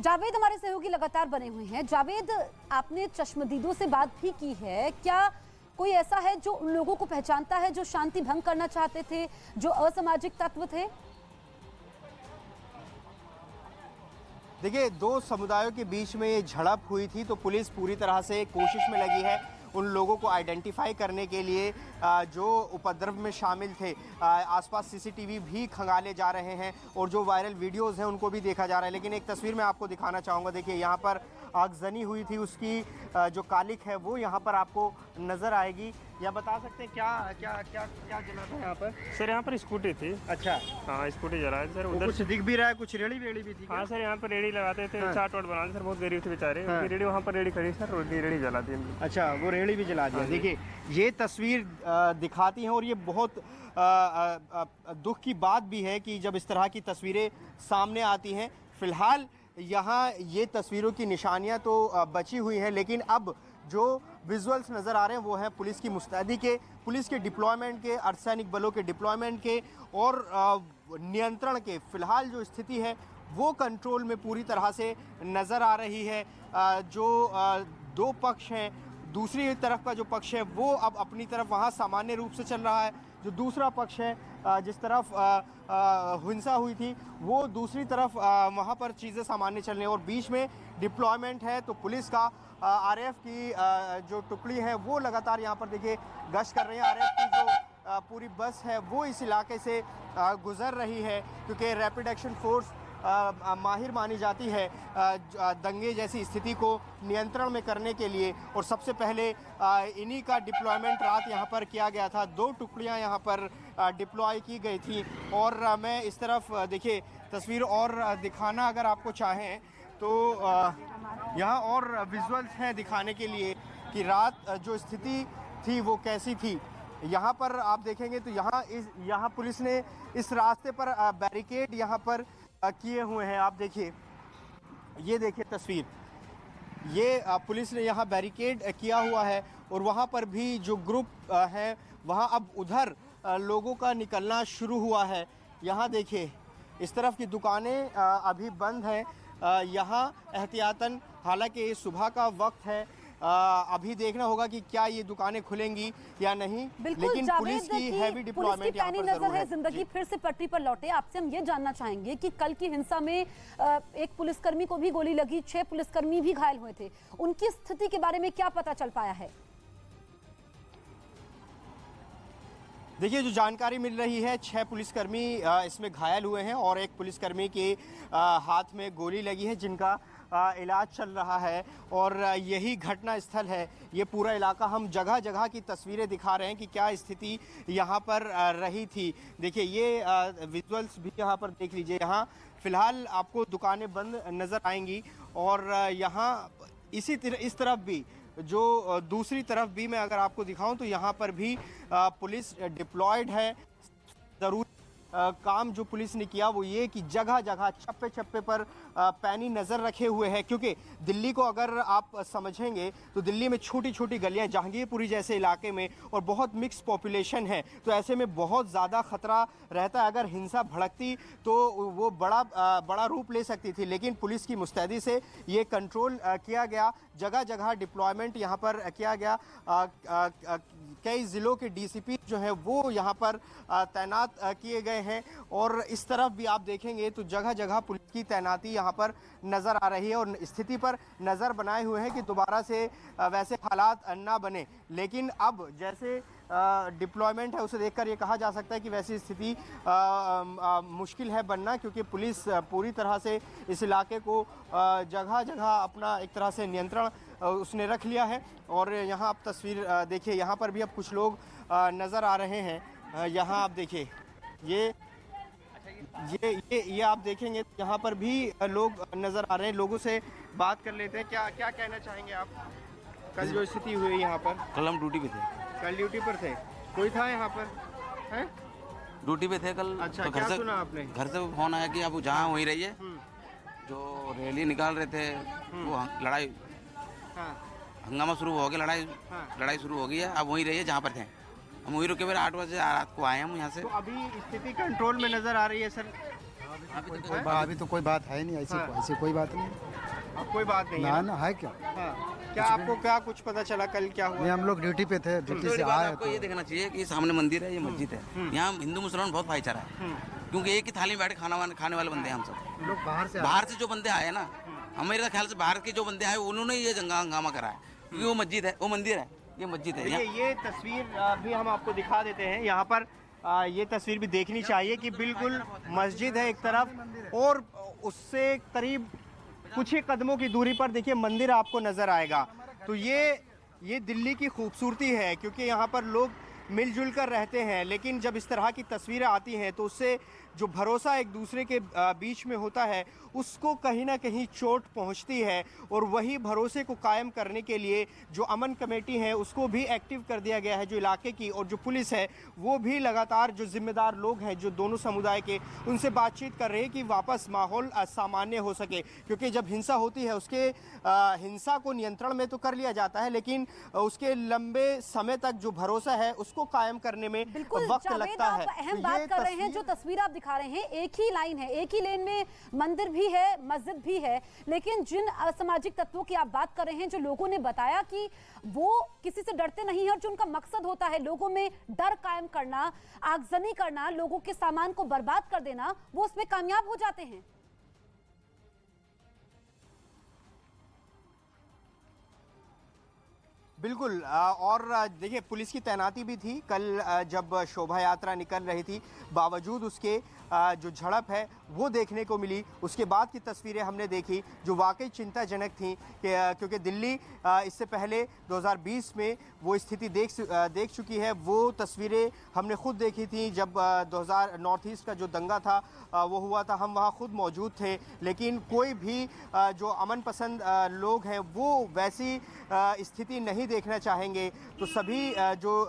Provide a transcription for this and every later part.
जावेद हमारे सहयोगी लगातार बने हुए हैं। जावेद, आपने चश्मदीदों से बात भी की है, क्या कोई ऐसा है जो उन लोगों को पहचानता है जो शांति भंग करना चाहते थे, जो असामाजिक तत्व थे? देखिए, दो समुदायों के बीच में ये झड़प हुई थी तो पुलिस पूरी तरह से कोशिश में लगी है उन लोगों को आइडेंटिफाई करने के लिए जो उपद्रव में शामिल थे। आसपास सीसीटीवी भी खंगाले जा रहे हैं और जो वायरल वीडियोस हैं उनको भी देखा जा रहा है। लेकिन एक तस्वीर मैं आपको दिखाना चाहूँगा। देखिए, यहाँ पर आगजनी हुई थी, उसकी जो कालिक है वो यहाँ पर आपको नज़र आएगी। या बता सकते हैं क्या क्या क्या क्या जला था यहाँ पर? सर यहाँ पर स्कूटी थी। अच्छा, हाँ स्कूटी जला है सर। उधर कुछ दिख भी रहा है, कुछ रेड़ी वेड़ी भी थी। हाँ सर, यहाँ पर रेड़ी लगाते थे, हाँ। चाट वाट बनाते सर, बहुत गरीब थे बेचारे। हाँ। रेड़ी वहाँ पर रेड़ी खड़ी सर, रेड़ी जला दी हमने। अच्छा, वो रेड़ी भी जला दिया। हाँ। देखिए, ये तस्वीर दिखाती है और ये बहुत दुख की बात भी है कि जब इस तरह की तस्वीरें सामने आती हैं। फिलहाल यहाँ ये तस्वीरों की निशानियाँ तो बची हुई हैं, लेकिन अब जो विजुअल्स नज़र आ रहे हैं वो हैं पुलिस की मुस्तैदी के, पुलिस के डिप्लॉयमेंट के, अर्धसैनिक बलों के डिप्लॉयमेंट के और नियंत्रण के। फिलहाल जो स्थिति है वो कंट्रोल में पूरी तरह से नज़र आ रही है। जो दो पक्ष हैं, दूसरी तरफ का जो पक्ष है वो अब अपनी तरफ वहाँ सामान्य रूप से चल रहा है। जो दूसरा पक्ष है, जिस तरफ हिंसा हुई थी वो दूसरी तरफ वहाँ पर चीज़ें सामान्य चल रही हैं और बीच में डिप्लॉयमेंट है। तो पुलिस का आरएएफ की जो टुकड़ी है वो लगातार यहाँ पर देखिए गश्त कर रही है। आरएएफ की जो पूरी बस है वो इस इलाके से गुज़र रही है, क्योंकि रैपिड एक्शन फोर्स माहिर मानी जाती है दंगे जैसी स्थिति को नियंत्रण में करने के लिए। और सबसे पहले इन्हीं का डिप्लॉयमेंट रात यहाँ पर किया गया था। 2 टुकड़ियाँ यहाँ पर डिप्लॉय की गई थी। और मैं इस तरफ देखिए तस्वीर और दिखाना अगर आपको चाहें तो यहाँ और विजुअल्स हैं दिखाने के लिए कि रात जो स्थिति थी वो कैसी थी। यहाँ पर आप देखेंगे तो यहाँ पुलिस ने इस रास्ते पर बैरिकेड यहाँ पर किए हुए हैं। आप देखिए, ये देखिए तस्वीर, ये पुलिस ने यहाँ बैरिकेड किया हुआ है और वहाँ पर भी जो ग्रुप है वहाँ अब उधर लोगों का निकलना शुरू हुआ है। यहाँ देखिए, इस तरफ की दुकानें अभी बंद हैं। यहाँ एहतियातन, हालांकि सुबह का वक्त है, अभी देखना होगा कि क्या ये दुकानें खुलेंगी या नहीं। लेकिन पुलिस की हैवी डिप्लॉयमेंट यहाँ पर जरूर है। जिंदगी फिर से पटरी पर लौटे। आपसे हम ये जानना चाहेंगे कि कल की हिंसा में एक पुलिसकर्मी को भी गोली लगी, 6 पुलिसकर्मी भी घायल हुए थे, उनकी स्थिति के बारे में क्या पता चल पाया है? देखिए, जो जानकारी मिल रही है 6 पुलिसकर्मी इसमें घायल हुए हैं और एक पुलिसकर्मी के हाथ में गोली लगी है जिनका इलाज चल रहा है। और यही घटना स्थल है। ये पूरा इलाका, हम जगह जगह की तस्वीरें दिखा रहे हैं कि क्या स्थिति यहाँ पर रही थी। देखिए, ये विजुअल्स भी यहाँ पर देख लीजिए। यहाँ फिलहाल आपको दुकानें बंद नज़र आएंगी और यहाँ इस तरफ भी, जो दूसरी तरफ भी मैं अगर आपको दिखाऊं तो यहाँ पर भी पुलिस डिप्लॉयड है। ज़रूर काम जो पुलिस ने किया वो ये कि जगह जगह छप्पे छप्पे पर पैनी नज़र रखे हुए हैं, क्योंकि दिल्ली को अगर आप समझेंगे तो दिल्ली में छोटी छोटी गलियां, जहांगीरपुरी जैसे इलाके में, और बहुत मिक्स पॉपुलेशन है। तो ऐसे में बहुत ज़्यादा ख़तरा रहता है। अगर हिंसा भड़कती तो वो बड़ा रूप ले सकती थी, लेकिन पुलिस की मुस्तैदी से ये कंट्रोल किया गया। जगह जगह डिप्लॉयमेंट यहाँ पर किया गया। कई ज़िलों के डीसीपी जो हैं वो यहाँ पर तैनात किए गए हैं और इस तरफ भी आप देखेंगे तो जगह जगह पुलिस की तैनाती यहाँ पर नज़र आ रही है और स्थिति पर नज़र बनाए हुए हैं कि दोबारा से वैसे हालात ना बने। लेकिन अब जैसे डिप्लॉयमेंट है उसे देखकर ये कहा जा सकता है कि वैसी स्थिति मुश्किल है बनना, क्योंकि पुलिस पूरी तरह से इस इलाके को जगह जगह अपना एक तरह से नियंत्रण उसने रख लिया है। और यहाँ आप तस्वीर देखिए, यहाँ पर भी अब कुछ लोग नज़र आ रहे हैं। यहाँ आप देखिए, ये आप देखेंगे यहाँ पर भी लोग नज़र आ रहे हैं। लोगों से बात कर लेते हैं। क्या कहना चाहेंगे आप? कल जो स्थिति हुई यहाँ पर? कल हम ड्यूटी पे थे। कल ड्यूटी पर थे? कोई था यहाँ पर? हैं? ड्यूटी पे थे कल। अच्छा, तो क्या सुना आपने? घर से फोन आया कि आप जहाँ वहीं रहिए। जो रैली निकाल रहे थे वो लड़ाई, हंगामा शुरू हो गया, लड़ाई शुरू हो गई है। अब वहीं रहिए जहाँ पर थे। हम वहीं रुके हुए 8 बजे रात को आए हम यहाँ से। तो अभी स्थिति कंट्रोल में नजर आ रही है सर? अभी तो कोई बात है नहीं, ऐसी कोई बात नहीं। अब कोई बात नहीं ना है ना है क्या? हाँ। क्या आपको क्या कुछ पता चला कल क्या हुआ? नहीं, हम लोग ड्यूटी पे थे, ड्यूटी से दूसरी बात आए आपको तो ये देखना चाहिए कि सामने मंदिर है, ये मस्जिद है, यहाँ हिंदू मुसलमान बहुत भाईचारा है, क्योंकि एक ही थाली में बैठ के खाने वाले बंदे हैं हम सब। लोग बाहर से जो बंदे आए ना, हमारे ख्याल से बाहर के जो बंदे आए उन्होंने ये हंगामा करा है, क्योंकि वो मस्जिद है, वो मंदिर है, ये मस्जिद है। देखिए ये तस्वीर भी हम आपको दिखा देते हैं यहाँ पर। ये तस्वीर भी देखनी चाहिए कि बिल्कुल मस्जिद है एक तरफ और उससे करीब कुछ ही कदमों की दूरी पर देखिए मंदिर आपको नजर आएगा। तो ये दिल्ली की खूबसूरती है, क्योंकि यहाँ पर लोग मिलजुल कर रहते हैं, लेकिन जब इस तरह की तस्वीरें आती हैं तो उससे जो भरोसा एक दूसरे के बीच में होता है उसको कहीं ना कहीं चोट पहुंचती है। और वही भरोसे को कायम करने के लिए जो अमन कमेटी है उसको भी एक्टिव कर दिया गया है, जो इलाके की, और जो पुलिस है वो भी लगातार जो जिम्मेदार लोग हैं जो दोनों समुदाय के, उनसे बातचीत कर रहे हैं कि वापस माहौल सामान्य हो सके। क्योंकि जब हिंसा होती है उसके हिंसा को नियंत्रण में तो कर लिया जाता है, लेकिन उसके लंबे समय तक जो भरोसा है उसको कायम करने में वक्त लगता है। अहम बात कर रहे हैं, जो तस्वीर आप दिखा रहे हैं, एक ही लाइन है, एक ही लेन में मंदिर भी है, मस्जिद भी है, लेकिन जिन असामाजिक तत्वों की आप बात कर रहे हैं, जो लोगों ने बताया कि वो किसी से डरते नहीं है और जो उनका मकसद होता है लोगों में डर कायम करना, आगजनी करना, लोगों के सामान को बर्बाद कर देना, वो उसमें कामयाब हो जाते हैं। बिल्कुल। और देखिए पुलिस की तैनाती भी थी कल जब शोभा यात्रा निकल रही थी, बावजूद उसके जो झड़प है वो देखने को मिली। उसके बाद की तस्वीरें हमने देखी जो वाकई चिंताजनक थी, क्योंकि दिल्ली इससे पहले 2020 में वो स्थिति देख चुकी है। वो तस्वीरें हमने खुद देखी थी जब 2000 नॉर्थ ईस्ट का जो दंगा था वो हुआ था, हम वहाँ खुद मौजूद थे, लेकिन कोई भी जो अमन पसंद लोग हैं वो वैसी स्थिति नहीं देखना चाहेंगे। तो सभी जो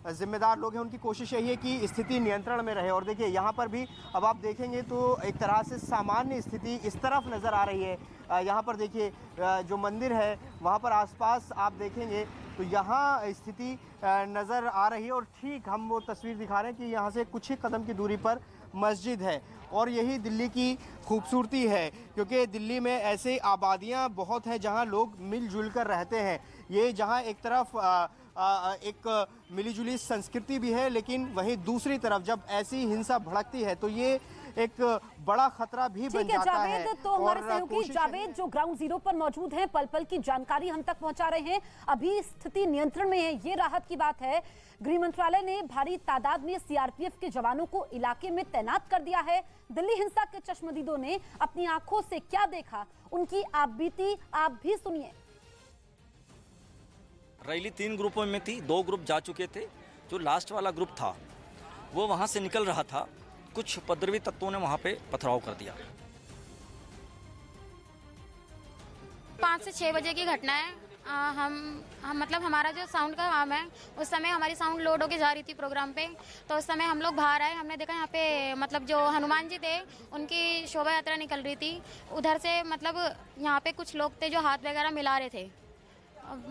जिम्मेदार लोग हैं उनकी कोशिश यही है कि स्थिति नियंत्रण में रहे। और देखिए यहाँ पर भी अब आप देखेंगे तो एक तरह से सामान्य स्थिति इस तरफ नज़र आ रही है। यहाँ पर देखिए जो मंदिर है वहाँ पर आसपास आप देखेंगे तो यहाँ स्थिति नज़र आ रही है। और ठीक हम वो तस्वीर दिखा रहे हैं कि यहाँ से कुछ ही कदम की दूरी पर मस्जिद है। और यही दिल्ली की खूबसूरती है, क्योंकि दिल्ली में ऐसे आबादियाँ बहुत हैं जहाँ लोग मिलजुल कर रहते हैं। ये जहाँ एक तरफ एक मिलीजुली संस्कृति भी है, लेकिन वहीं दूसरी तरफ जब ऐसी हिंसा भड़कती है तो ये एक बड़ा खतरा भी बन जाता है। जावेद, तो हमारे सहयोगी जावेद जो ग्राउंड जीरो पर मौजूद हैं, पल पल की जानकारी हम तक पहुंचा रहे हैं। अभी स्थिति नियंत्रण में है, ये राहत की बात है। गृह मंत्रालय ने भारी तादाद में सीआरपीएफ के जवानों को इलाके में तैनात कर दिया है। दिल्ली हिंसा के चश्मदीदों ने अपनी आंखों से क्या देखा, उनकी आप बीती आप भी सुनिए। रैली 3 ग्रुपों में थी, 2 ग्रुप जा चुके थे। जो लास्ट वाला ग्रुप था वो वहां से निकल रहा था, कुछ उपद्रवी तत्वों ने वहां पे पथराव कर दिया। 5 से 6 बजे की घटना है। हम मतलब हमारा जो साउंड का काम है, उस समय हमारी साउंड लोड होके जा रही थी प्रोग्राम पे। तो उस समय हम लोग बाहर आए, हमने देखा यहाँ पे मतलब जो हनुमान जी थे उनकी शोभा यात्रा निकल रही थी। उधर से मतलब यहाँ पे कुछ लोग थे जो हाथ वगैरह मिला रहे थे,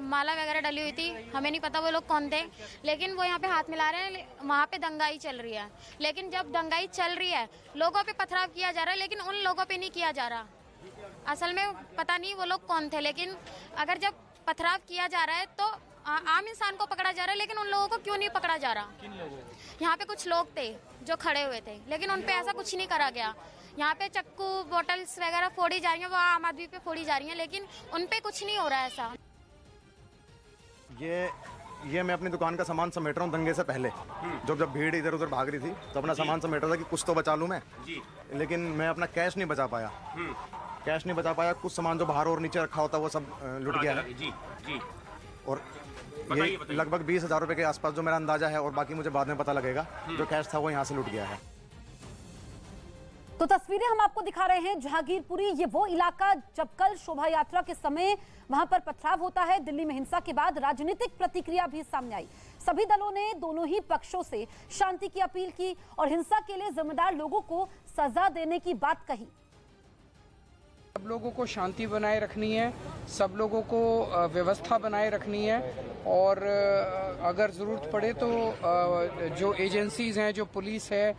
माला वगैरह डली हुई थी, हमें नहीं पता वो लोग कौन थे, लेकिन वो यहाँ पे हाथ मिला रहे हैं। वहाँ पे दंगाई चल रही है, लेकिन जब दंगाई चल रही है लोगों पे पथराव किया जा रहा है, लेकिन उन लोगों पे नहीं किया जा रहा। असल में पता नहीं वो लोग कौन थे, लेकिन अगर जब पथराव किया जा रहा है तो आम इंसान को पकड़ा जा रहा है, लेकिन उन लोगों को क्यों नहीं पकड़ा जा रहा? यहाँ पे कुछ लोग थे जो खड़े हुए थे, लेकिन उन पे ऐसा कुछ नहीं करा गया। यहाँ पे चक्कू बॉटल्स वगैरह फोड़ी जा रही हैं, वो आम आदमी पे फोड़ी जा रही हैं, लेकिन उन पे कुछ नहीं हो रहा है ऐसा। ये मैं अपनी दुकान का सामान समेट रहा हूँ दंगे से पहले। जब भीड़ इधर उधर भाग रही थी तो अपना सामान समेट रहा था कि कुछ तो बचा लूँ मैं, लेकिन मैं अपना कैश नहीं बचा पाया। कैश नहीं बचा पाया, कुछ सामान जो बाहर और नीचे रखा होता वो सब लुट गया है। जी। और ये लगभग 20,000 रुपये के आसपास जो मेरा अंदाजा है, और बाकी मुझे बाद में पता लगेगा। जो कैश था वो यहाँ से लुट गया है। तो तस्वीरें हम आपको दिखा रहे हैं जहांगीरपुरी, ये वो इलाका जब कल शोभा यात्रा के समय वहां पर पथराव होता है। दिल्ली में हिंसा के बाद राजनीतिक प्रतिक्रिया भी सामने आई। सभी दलों ने दोनों ही पक्षों से शांति की अपील की और हिंसा के लिए जिम्मेदार लोगों को सजा देने की बात कही। सब लोगों को शांति बनाए रखनी है, सब लोगों को व्यवस्था बनाए रखनी है, और अगर ज़रूरत पड़े तो जो एजेंसीज़ हैं, जो पुलिस है,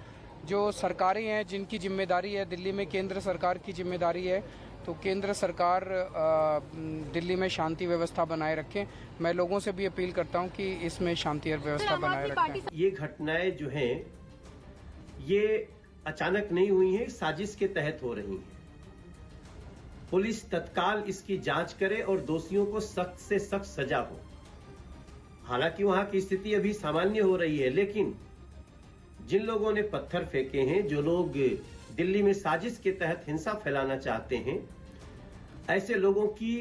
जो सरकारें हैं जिनकी जिम्मेदारी है, दिल्ली में केंद्र सरकार की जिम्मेदारी है, तो केंद्र सरकार दिल्ली में शांति व्यवस्था बनाए रखें। मैं लोगों से भी अपील करता हूं कि इसमें शांति व्यवस्था बनाए रखें। ये घटनाएं जो हैं ये अचानक नहीं हुई हैं, साजिश के तहत हो रही हैं। पुलिस तत्काल इसकी जांच करे और दोषियों को सख्त से सख्त सजा हो। हालांकि वहां की स्थिति अभी सामान्य हो रही है, लेकिन जिन लोगों ने पत्थर फेंके हैं, जो लोग दिल्ली में साजिश के तहत हिंसा फैलाना चाहते हैं, ऐसे लोगों की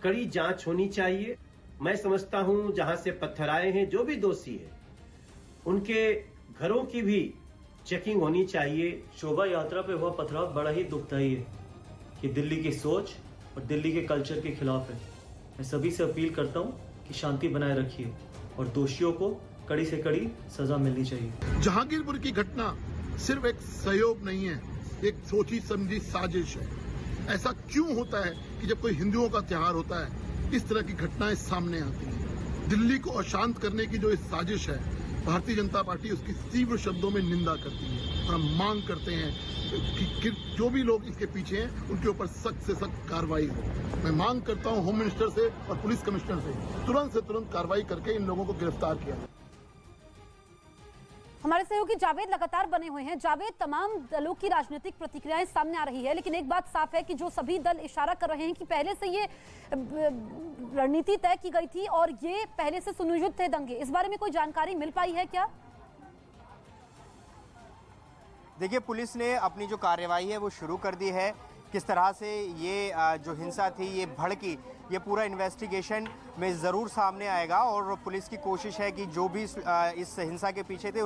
कड़ी जांच होनी चाहिए। मैं समझता हूं जहां से पत्थर आए हैं, जो भी दोषी है, उनके घरों की भी चेकिंग होनी चाहिए। शोभा यात्रा पे हुआ पथराव बड़ा ही दुखदायी है कि दिल्ली की सोच और दिल्ली के कल्चर के खिलाफ है। मैं सभी से अपील करता हूं कि शांति बनाए रखिए और दोषियों को कड़ी से कड़ी सजा मिलनी चाहिए। जहांगीरपुर की घटना सिर्फ एक सहयोग नहीं है, एक सोची समझी साजिश है। ऐसा क्यों होता है कि जब कोई हिंदुओं का त्योहार होता है इस तरह की घटनाएं सामने आती हैं। दिल्ली को अशांत करने की जो इस साजिश है, भारतीय जनता पार्टी उसकी तीव्र शब्दों में निंदा करती है। हम मांग करते हैं कि जो भी लोग इसके पीछे हैं उनके ऊपर सख्त से सख्त कार्रवाई हो। मैं मांग करता हूं होम मिनिस्टर से और पुलिस कमिश्नर से तुरंत कार्रवाई करके इन लोगों को गिरफ्तार किया जाए। हमारे सहयोगी जावेद लगातार बने हुए हैं। जावेद, तमाम दलों की राजनीतिक प्रतिक्रियाएं सामने आ रही है, लेकिन एक बात साफ है कि जो सभी दल इशारा कर रहे हैं कि पहले से ये रणनीति तय की गई थी और ये पहले से सुनियोजित थे दंगे। इस बारे में कोई जानकारी मिल पाई है क्या? देखिए, पुलिस ने अपनी जो कार्यवाही है वो शुरू कर दी है। किस तरह से ये जो हिंसा थी ये भड़की, ये पूरा इन्वेस्टिगेशन में ज़रूर सामने आएगा और पुलिस की कोशिश है कि जो भी इस हिंसा के पीछे थे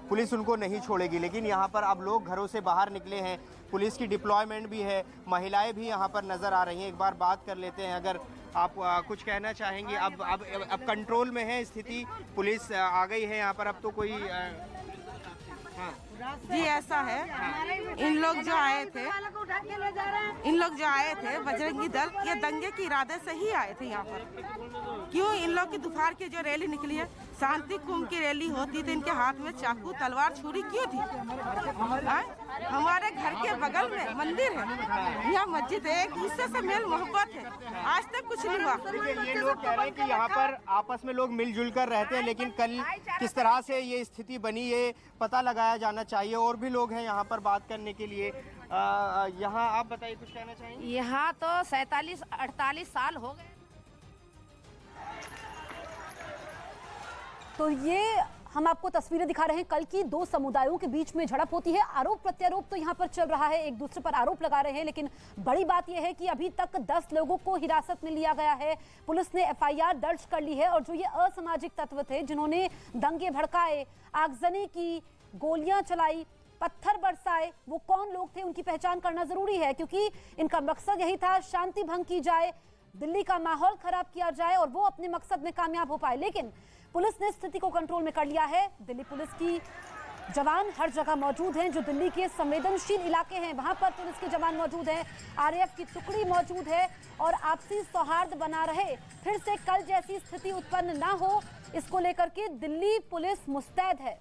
पुलिस उनको नहीं छोड़ेगी। लेकिन यहाँ पर अब लोग घरों से बाहर निकले हैं, पुलिस की डिप्लॉयमेंट भी है, महिलाएं भी यहाँ पर नज़र आ रही हैं। एक बार बात कर लेते हैं, अगर आप कुछ कहना चाहेंगे। अब कंट्रोल में है स्थिति, पुलिस आ गई है यहाँ पर, अब तो कोई जी ऐसा है। इन लोग जो आए थे बजरंगी दल, ये दंगे के इरादे से ही आए थे यहाँ पर। क्यों इन लोग की दोपहर की जो रैली निकली है, शांति कुंभ की रैली होती तो इनके हाथ में चाकू तलवार छुरी क्यों थी? हमारे घर के बगल में मंदिर है, यहाँ मस्जिद है, एक दूसरे से मेल मोहब्बत है, आज तक कुछ नहीं हुआ। ये लोग कह रहे हैं कि यहाँ पर आपस में लोग मिलजुल कर रहते हैं, लेकिन कल किस तरह से ये स्थिति बनी ये पता लगाया जाना चाहिए। और भी लोग हैं यहाँ पर बात करने के लिए। यहाँ आप बताइए, कुछ कहना चाहेंगे? यहाँ तो 47-48 साल हो गए। तो ये हम आपको तस्वीरें दिखा रहे हैं कल की। दो समुदायों के बीच में झड़प होती है, आरोप प्रत्यारोप तो यहाँ पर चल रहा है, एक दूसरे पर आरोप लगा रहे हैं। लेकिन बड़ी बात यह है कि अभी तक 10 लोगों को हिरासत में लिया गया है। पुलिस ने FIR दर्ज कर ली है और जो ये असामाजिक तत्व थे जिन्होंने दंगे भड़काए, आगजनी की, गोलियां चलाई, पत्थर बरसाए, वो कौन लोग थे उनकी पहचान करना जरूरी है, क्योंकि इनका मकसद यही था शांति भंग की जाए, दिल्ली का माहौल खराब किया जाए और वो अपने मकसद में कामयाब हो पाए। लेकिन पुलिस ने स्थिति को कंट्रोल में कर लिया है। दिल्ली पुलिस की जवान हर जगह मौजूद हैं, जो दिल्ली के संवेदनशील इलाके हैं वहां पर पुलिस के जवान मौजूद हैं, RAF की टुकड़ी मौजूद है और आपसी सौहार्द बना रहे, फिर से कल जैसी स्थिति उत्पन्न ना हो, इसको लेकर के दिल्ली पुलिस मुस्तैद है।